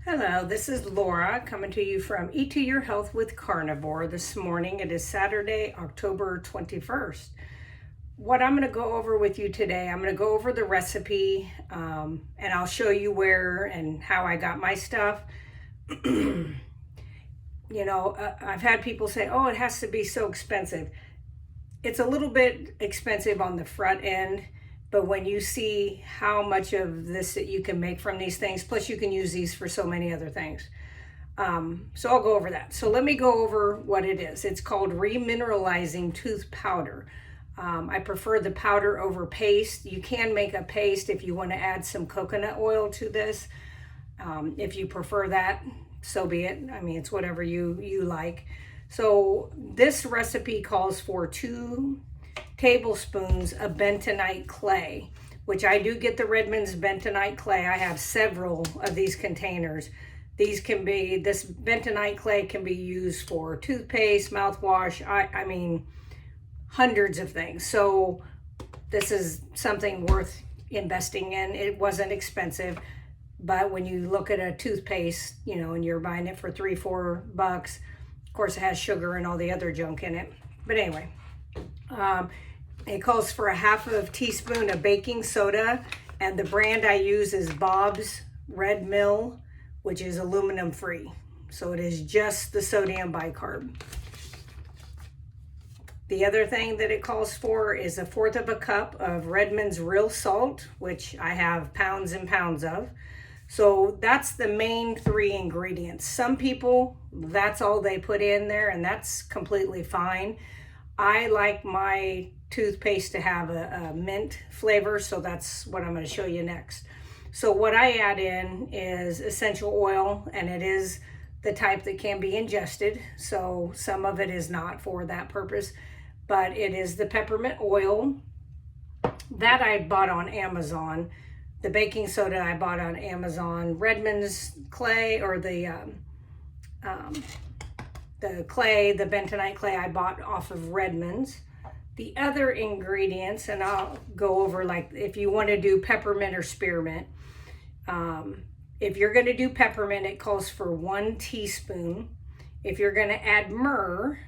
Hello, this is Laura coming to you from Eat to Your Health with Carnivore. This morning it is Saturday, October 21st. What I'm going to go over with you today, I'm going to go over the recipe and I'll show you where and how I got my stuff. I've had people say, oh, it has to be so expensive. It's a little bit expensive on the front end. But when you see how much of this that you can make from these things, plus you can use these for so many other things. So I'll go over that. So let me go over what it is. It's called remineralizing tooth powder. I prefer the powder over paste. You can make a paste if you want to add some coconut oil to this. If you prefer that, so be it. I mean, it's whatever you like. So this recipe calls for 2 tablespoons of bentonite clay, which I do get the Redmonds bentonite clay. I have several of these containers. This bentonite clay can be used for toothpaste, mouthwash, I mean, hundreds of things. So this is something worth investing in. It wasn't expensive, but when you look at a toothpaste, and you're buying it for $3-4, of course it has sugar and all the other junk in it. But anyway, it calls for a 1/2 teaspoon of baking soda, and the brand I use is Bob's Red Mill, which is aluminum free. So it is just the sodium bicarb. The other thing that it calls for is 1/4 cup of Redmond's real salt, which I have pounds and pounds of. So that's the main 3 ingredients. Some people, that's all they put in there, and that's completely fine. I like my toothpaste to have a mint flavor, so that's what I'm going to show you next. So what I add in is essential oil, and it is the type that can be ingested. So some of it is not for that purpose, but it is the peppermint oil that I bought on Amazon. The baking soda I bought on Amazon. Redmond's clay, or the bentonite clay I bought off of Redmonds. The other ingredients, and I'll go over, like, if you want to do peppermint or spearmint. If you're going to do peppermint, it calls for 1 teaspoon. If you're going to add myrrh,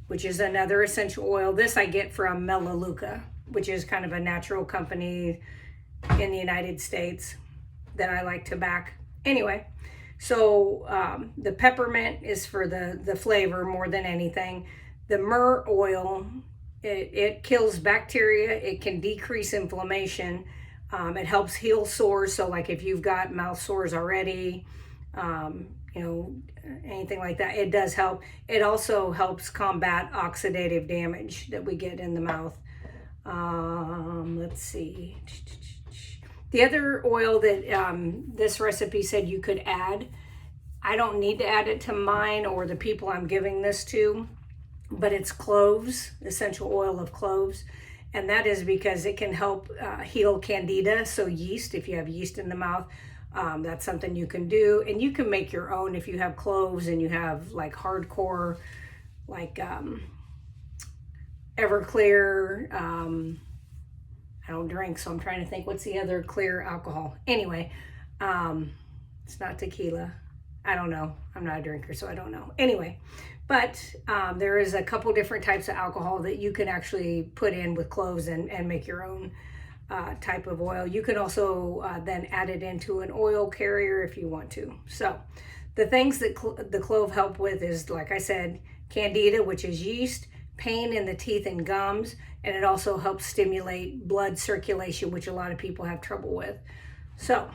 which is another essential oil, this I get from Melaleuca, which is kind of a natural company in the United States that I like to back. Anyway, so the peppermint is for the flavor more than anything. The myrrh oil, it kills bacteria. It can decrease inflammation. It helps heal sores. So like if you've got mouth sores already, anything like that, it does help. It also helps combat oxidative damage that we get in the mouth. Let's see. The other oil that this recipe said you could add, I don't need to add it to mine or the people I'm giving this to, but it's cloves, essential oil of cloves. And that is because it can help heal candida, so yeast. If you have yeast in the mouth, that's something you can do. And you can make your own if you have cloves and you have like hardcore, like Everclear. I don't drink, so I'm trying to think, what's the other clear alcohol? Anyway, it's not tequila. I don't know. I'm not a drinker, so I don't know. Anyway, but there is a couple different types of alcohol that you can actually put in with cloves and make your own type of oil. You can also then add it into an oil carrier if you want to. So the things that the clove help with is, like I said, candida, which is yeast, pain in the teeth and gums, and it also helps stimulate blood circulation, which a lot of people have trouble with. So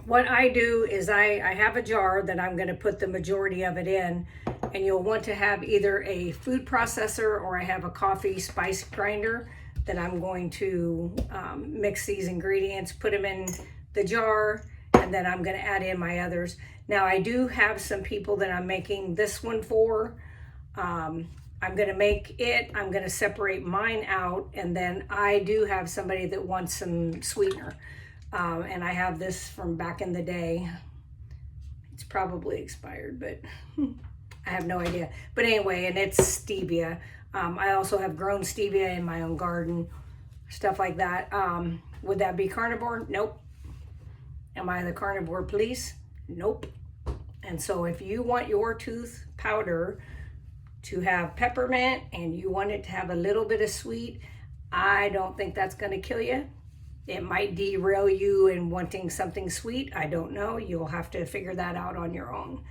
what I do is I have a jar that I'm going to put the majority of it in, and you'll want to have either a food processor or I have a coffee spice grinder that I'm going to mix these ingredients, put them in the jar, and then I'm going to add in my others. Now I do have some people that I'm making this one for. I'm going to make it, I'm going to separate mine out, and then I do have somebody that wants some sweetener. And I have this from back in the day. It's probably expired, but I have no idea. But anyway, and it's stevia. I also have grown stevia in my own garden, stuff like that. Would that be carnivore? Nope. Am I the carnivore police? Nope. And so if you want your tooth powder to have peppermint and you want it to have a little bit of sweet, I don't think that's going to kill you. It might derail you in wanting something sweet. I don't know. You'll have to figure that out on your own.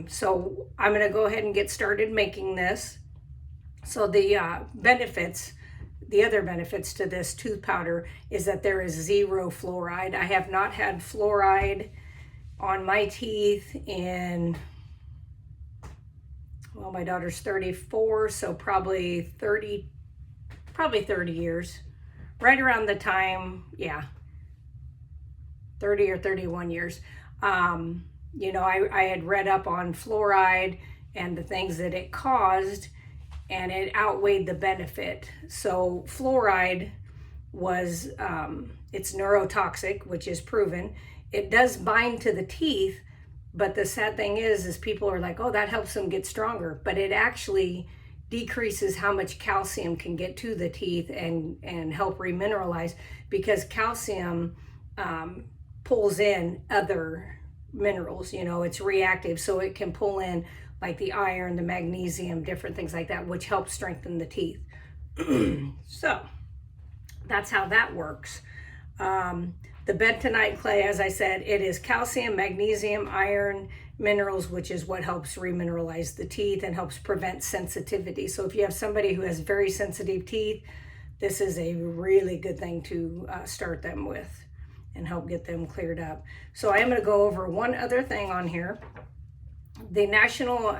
So I'm going to go ahead and get started making this. So the benefits, the other benefits to this tooth powder is that there is 0 fluoride. I have not had fluoride on my teeth in, well, my daughter's 34, so probably 30 years. Right around the time, yeah, 30 or 31 years. You know, I had read up on fluoride and the things that it caused, and it outweighed the benefit. So fluoride was, it's neurotoxic, which is proven. It does bind to the teeth, but the sad thing is people are like, oh, that helps them get stronger. But it actually decreases how much calcium can get to the teeth and help remineralize, because calcium pulls in other minerals. You know, it's reactive, so it can pull in like the iron, the magnesium, different things like that, which helps strengthen the teeth. So that's how that works. The bentonite clay, as I said, it is calcium, magnesium, iron, minerals, which is what helps remineralize the teeth and helps prevent sensitivity. So if you have somebody who has very sensitive teeth, this is a really good thing to start them with and help get them cleared up. So I am going to go over one other thing on here. The National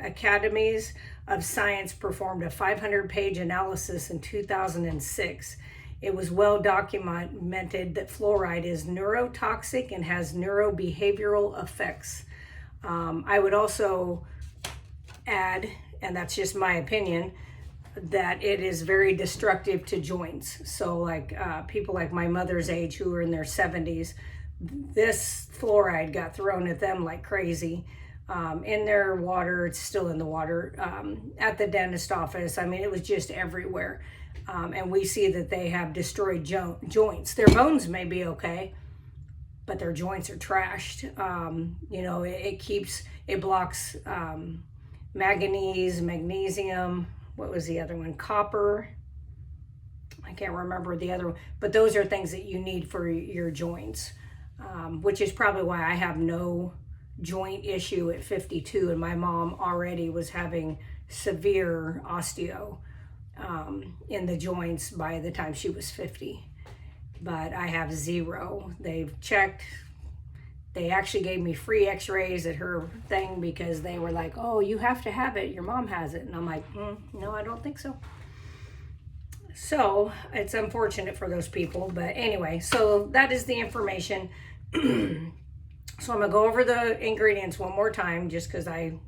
Academies of Science performed a 500-page analysis in 2006. It was well documented that fluoride is neurotoxic and has neurobehavioral effects. I would also add, and that's just my opinion, that it is very destructive to joints. So like people like my mother's age who are in their 70s, this fluoride got thrown at them like crazy. In their water, it's still in the water, at the dentist office. I mean, it was just everywhere. And we see that they have destroyed joints. Their bones may be okay, but their joints are trashed. You know, it blocks manganese, magnesium. What was the other one? Copper. I can't remember the other one, but those are things that you need for your joints, which is probably why I have no joint issue at 52, and my mom already was having severe osteo in the joints by the time she was 50. But I have 0. They've checked. They actually gave me free x-rays at her thing because they were like, oh, you have to have it, your mom has it. And I'm like, no, I don't think so. So it's unfortunate for those people, but anyway, so that is the information. So I'm gonna go over the ingredients one more time just because I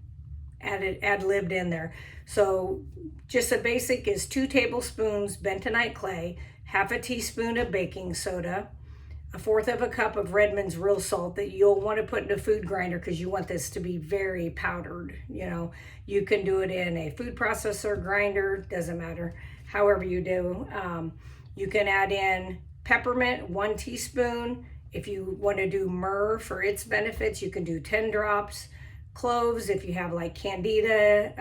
ad-libbed in there. So just the basic is 2 tablespoons bentonite clay, half a teaspoon of baking soda, 1/4 cup of Redmonds real salt that you'll want to put in a food grinder because you want this to be very powdered. You know, you can do it in a food processor, grinder, doesn't matter, however you do. You can add in peppermint, 1 teaspoon. If you want to do myrrh for its benefits, you can do 10 drops. Cloves, if you have like candida,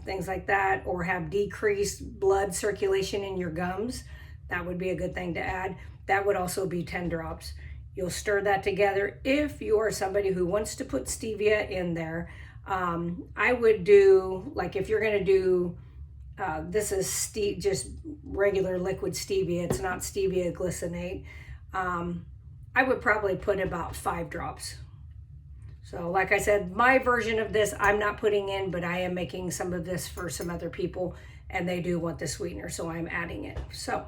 things like that, or have decreased blood circulation in your gums, that would be a good thing to add. That would also be 10 drops. You'll stir that together. If you are somebody who wants to put stevia in there, I would do, like if you're going to do, this is just regular liquid stevia, it's not stevia glycinate. I would probably put about 5 drops. So like I said, my version of this I'm not putting in, but I am making some of this for some other people and they do want the sweetener, so I'm adding it. So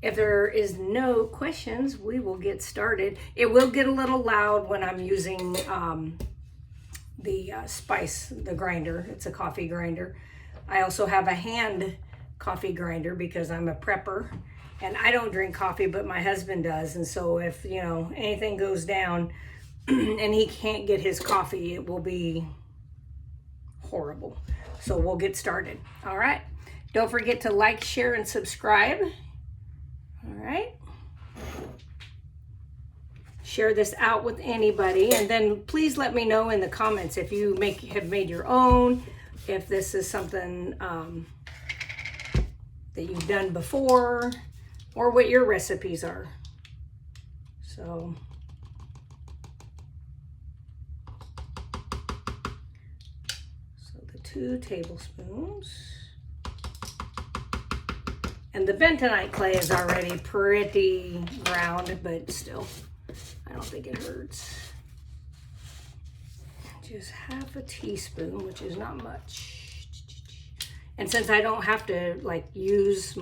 if there is no questions, we will get started. It will get a little loud when I'm using the spice, the grinder. It's a coffee grinder. I also have a hand coffee grinder because I'm a prepper and I don't drink coffee, but my husband does. And so if, you know, anything goes down and he can't get his coffee, it will be horrible. So we'll get started. All right. Don't forget to like, share, and subscribe. All right. share this out with anybody, and then please let me know in the comments if you have made your own, if this is something that you've done before, or what your recipes are. So the 2 tablespoons. And the bentonite clay is already pretty ground, but still, I don't think it hurts. Just half a teaspoon, which is not much. And since I don't have to like use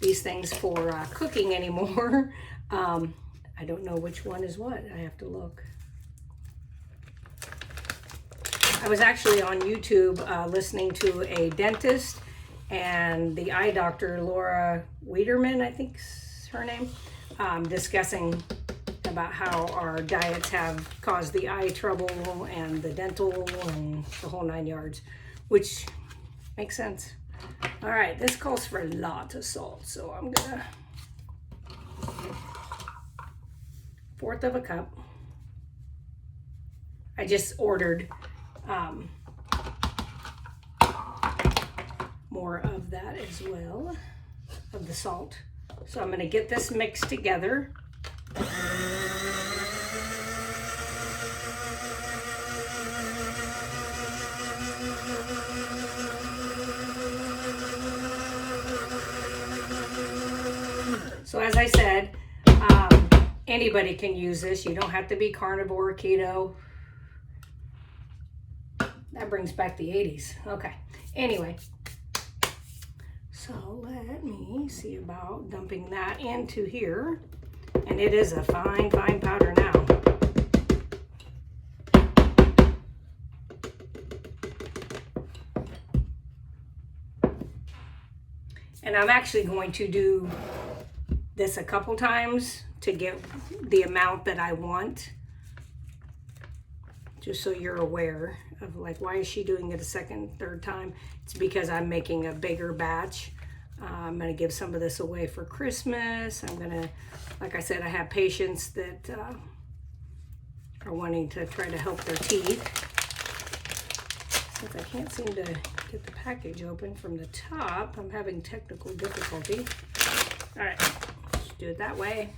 these things for cooking anymore, I don't know which one is what. I have to look. I was actually on YouTube listening to a dentist and the eye doctor, Laura Wiederman, I think's her name, discussing about how our diets have caused the eye trouble and the dental and the whole 9 yards, which makes sense. All right, this calls for a lot of salt, so I'm gonna 1/4 of a cup. I just ordered more of that as well, of the salt. So I'm going to get this mixed together. So as I said, anybody can use this. You don't have to be carnivore or keto. That brings back the 80s. Okay. Anyway, so let me see about dumping that into here. And it is a fine, fine powder now. And I'm actually going to do this a couple times to get the amount that I want. Just so you're aware of like, why is she doing it a second, third time? It's because I'm making a bigger batch. I'm gonna give some of this away for Christmas. I'm gonna, like I said, I have patients that are wanting to try to help their teeth. Since I can't seem to get the package open from the top, I'm having technical difficulty. All right, let's do it that way.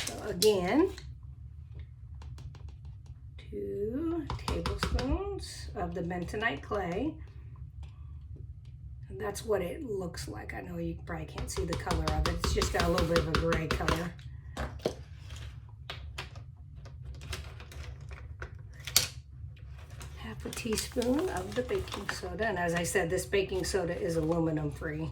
So again, 2 tablespoons of the bentonite clay. And that's what it looks like. I know you probably can't see the color of it. It's just got a little bit of a gray color. Half a teaspoon of the baking soda. And as I said, this baking soda is aluminum free.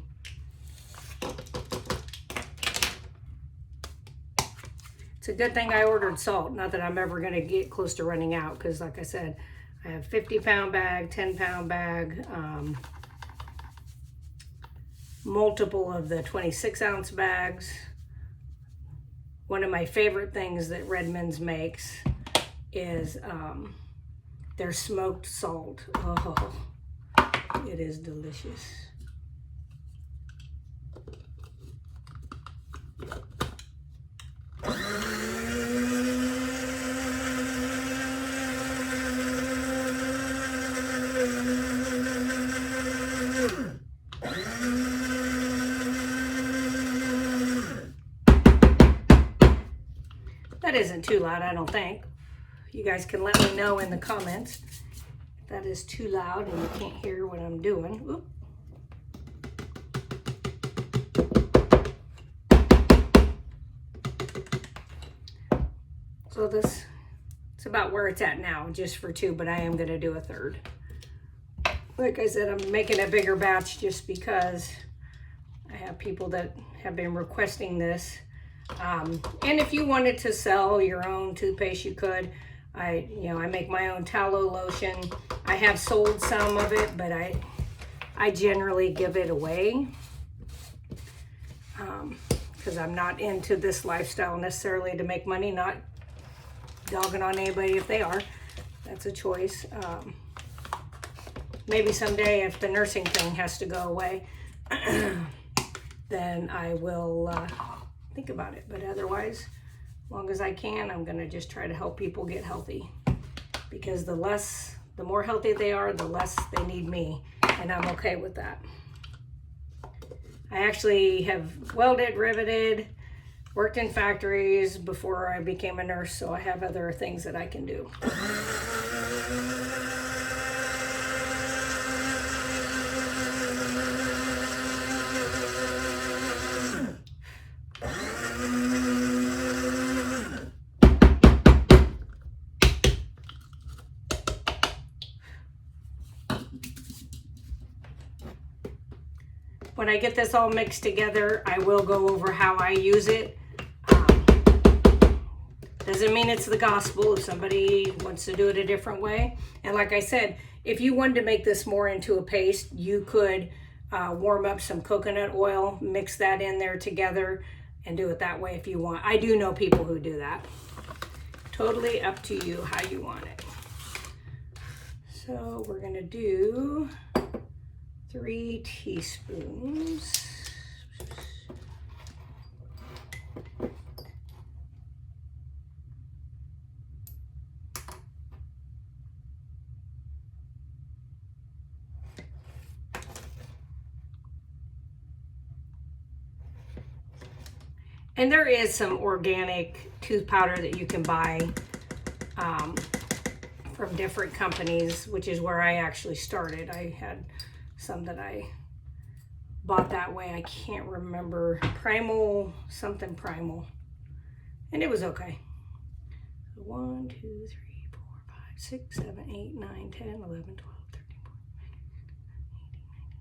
It's a good thing I ordered salt. Not that I'm ever going to get close to running out, because like I said, I have 50-pound bag, 10-pound bag, multiple of the 26-ounce bags. One of my favorite things that Redmonds makes is their smoked salt. Oh, it is delicious. That isn't too loud, I don't think. You guys can let me know in the comments if that is too loud and you can't hear what I'm doing. Oop. So this, it's about where it's at now, just for 2, but I am going to do a 1/3. Like I said, I'm making a bigger batch just because I have people that have been requesting this. And if you wanted to sell your own toothpaste, you could. I make my own tallow lotion. I have sold some of it, but I generally give it away because I'm not into this lifestyle necessarily to make money. Not dogging on anybody if they are. That's a choice. Maybe someday if the nursing thing has to go away, then I will think about it. But otherwise, as long as I can, I'm gonna just try to help people get healthy, because the more healthy they are, the less they need me, and I'm okay with that. I actually have welded, riveted, worked in factories before I became a nurse, so I have other things that I can do. When I get this all mixed together, I will go over how I use it. Doesn't mean it's the gospel if somebody wants to do it a different way. And like I said, if you wanted to make this more into a paste, you could warm up some coconut oil, mix that in there together, and do it that way if you want. I do know people who do that. Totally up to you how you want it. So we're gonna do 3 teaspoons. And there is some organic tooth powder that you can buy from different companies, which is where I actually started. I had some that I bought that way. I can't remember. Primal, something Primal. And it was okay. 1, 2, 3, 4, 5, 6, 7, 8, 9, 10, 11, 12, 13, 14, 15, 16, 17, 18, 19, 20, 21, 22, 23,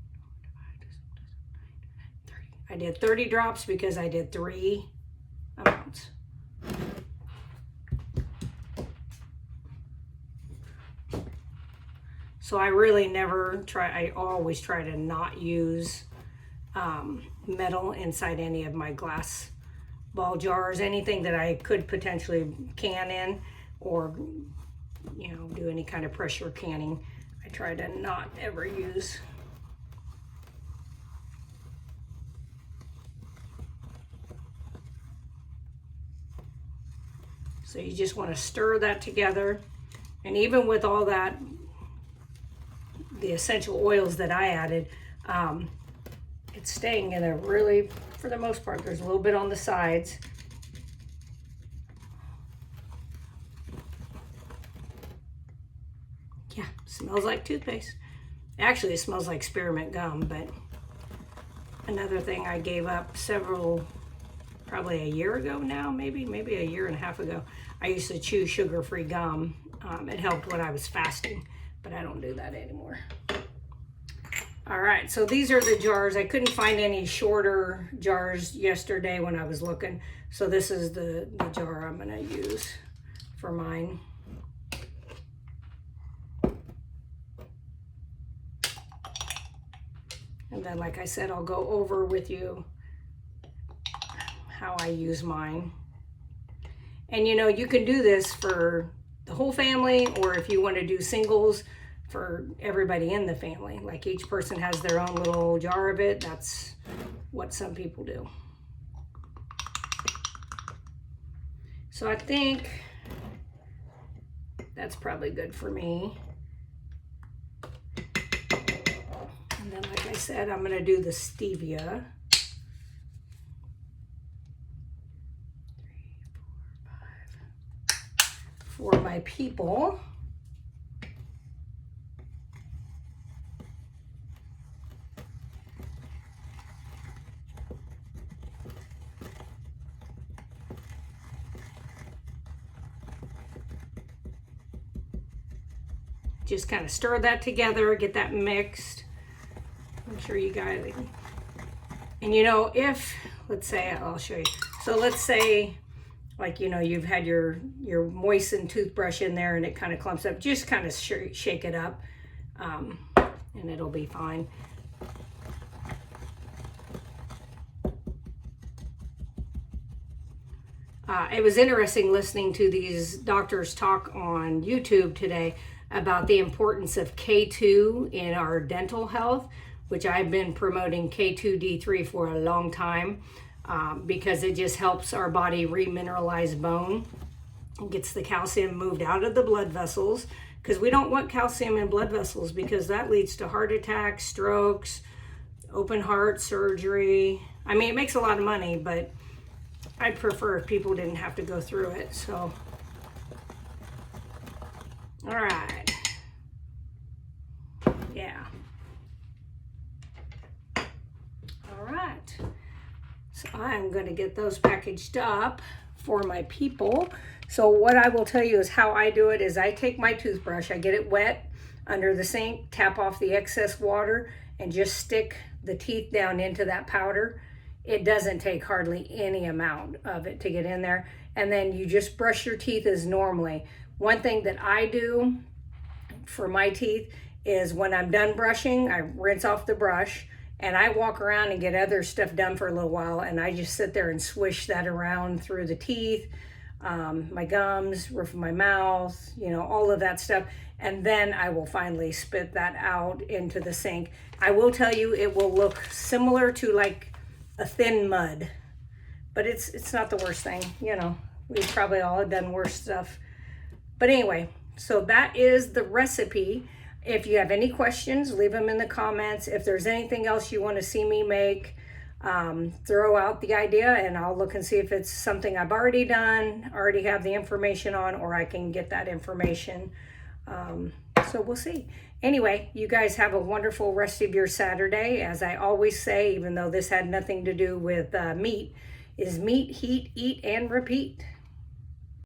24, 25, 26, 27, 28, 30. I did 30 drops because I did 3 amounts. So I really never try, I always try to not use metal inside any of my glass ball jars, anything that I could potentially can in, or, you know, do any kind of pressure canning. I try to not ever use. So you just want to stir that together. And even with all that, the essential oils that I added, it's staying in there really, for the most part. There's a little bit on the sides. Yeah, smells like toothpaste. Actually, it smells like spearmint gum, but another thing I gave up probably a year ago now, maybe a year and a half ago. I used to chew sugar-free gum. It helped when I was fasting, but I don't do that anymore. All right, so these are the jars. I couldn't find any shorter jars yesterday when I was looking, so this is the jar I'm gonna use for mine. And then, like I said, I'll go over with you how I use mine. And you know, you can do this for the whole family, or if you want to do singles for everybody in the family. Like each person has their own little jar of it. That's what some people do. So I think that's probably good for me. And then, like I said, I'm gonna do the stevia. 3, 4, 5. For my people. Just kind of stir that together, get that mixed. Make sure you got it. And you know, if, let's say, I'll show you. So let's say, like, you know, you've had your moistened toothbrush in there and it kind of clumps up. Just kind of shake it up, and it'll be fine. It was interesting listening to these doctors talk on YouTube today about the importance of K2 in our dental health, which I've been promoting K2D3 for a long time. because it just helps our body remineralize bone. It gets the calcium moved out of the blood vessels, because we don't want calcium in blood vessels, because that leads to heart attacks, strokes, open heart surgery. I mean, it makes a lot of money, but I'd prefer if people didn't have to go through it. So, all right. Yeah. All right. So I'm going to get those packaged up for my people. So what I will tell you is how I do it is I take my toothbrush, I get it wet under the sink, tap off the excess water, and just stick the teeth down into that powder. It doesn't take hardly any amount of it to get in there. And then you just brush your teeth as normally. One thing that I do for my teeth is when I'm done brushing, I rinse off the brush and I walk around and get other stuff done for a little while, and I just sit there and swish that around through the teeth, my gums, roof of my mouth, you know, all of that stuff. And then I will finally spit that out into the sink. I will tell you, it will look similar to like a thin mud, but it's not the worst thing. You know, we've probably all done worse stuff. But anyway, so that is the recipe. If you have any questions, leave them in the comments. If there's anything else you want to see me make, throw out the idea and I'll look and see if it's something I've already done, already have the information on, or I can get that information. So we'll see. Anyway, you guys have a wonderful rest of your Saturday. As I always say, even though this had nothing to do with meat, is meat, heat, eat, and repeat.